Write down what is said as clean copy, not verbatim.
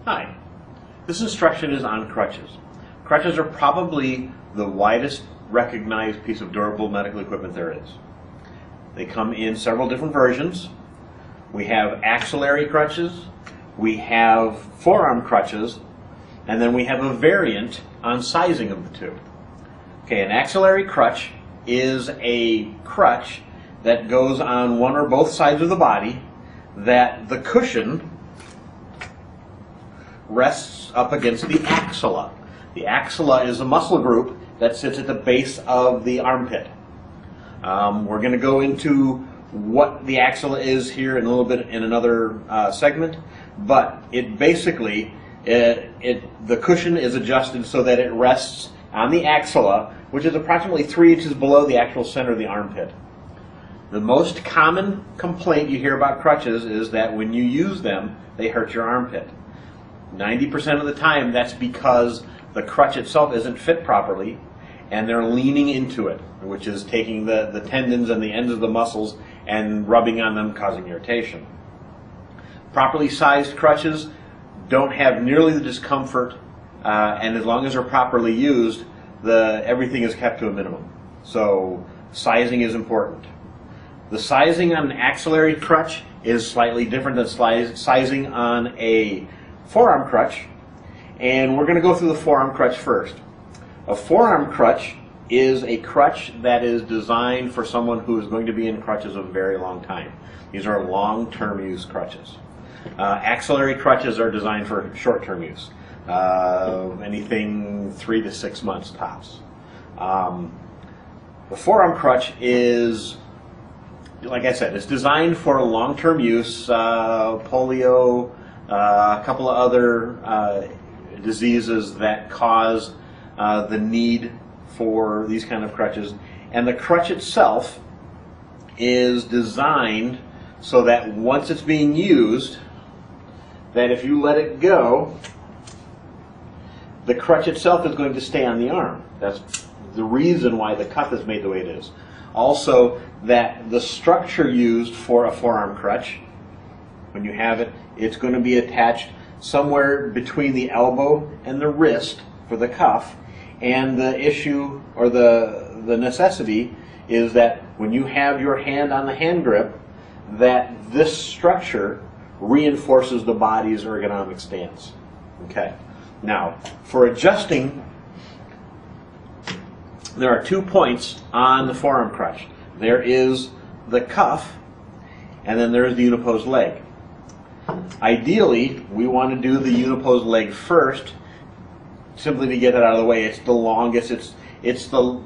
Hi, this instruction is on crutches. Crutches are probably the widest recognized piece of durable medical equipment there is. They come in several different versions. We have axillary crutches, we have forearm crutches, and then we have a variant on sizing of the two. Okay, an axillary crutch is a crutch that goes on one or both sides of the body that the cushion rests up against the axilla. The axilla is a muscle group that sits at the base of the armpit. We're going to go into what the axilla is here in a little bit in another segment, but it basically, the cushion is adjusted so that it rests on the axilla, which is approximately 3 inches below the actual center of the armpit. The most common complaint you hear about crutches is that when you use them, they hurt your armpit. 90% of the time, that's because the crutch itself isn't fit properly, and they're leaning into it, which is taking the tendons and the ends of the muscles and rubbing on them, causing irritation. Properly sized crutches don't have nearly the discomfort, and as long as they're properly used, everything is kept to a minimum. So sizing is important. The sizing on an axillary crutch is slightly different than sizing on a forearm crutch, and we're going to go through the forearm crutch first. A forearm crutch is a crutch that is designed for someone who is going to be in crutches a very long time. These are long-term use crutches. Axillary crutches are designed for short-term use, anything 3 to 6 months tops. The forearm crutch is, like I said, it's designed for long-term use, polio, a couple of other diseases that cause the need for these kind of crutches. And the crutch itself is designed so that once it's being used, that if you let it go, the crutch itself is going to stay on the arm. That's the reason why the cuff is made the way it is. Also, that the structure used for a forearm crutch, when you have it, it's going to be attached somewhere between the elbow and the wrist for the cuff, and the issue or the necessity is that when you have your hand on the hand grip, that this structure reinforces the body's ergonomic stance. Okay. Now, for adjusting, there are 2 points on the forearm crutch. There is the cuff, and then there is the unopposed leg. Ideally, we want to do the unopposed leg first, simply to get it out of the way. It's the longest. It's the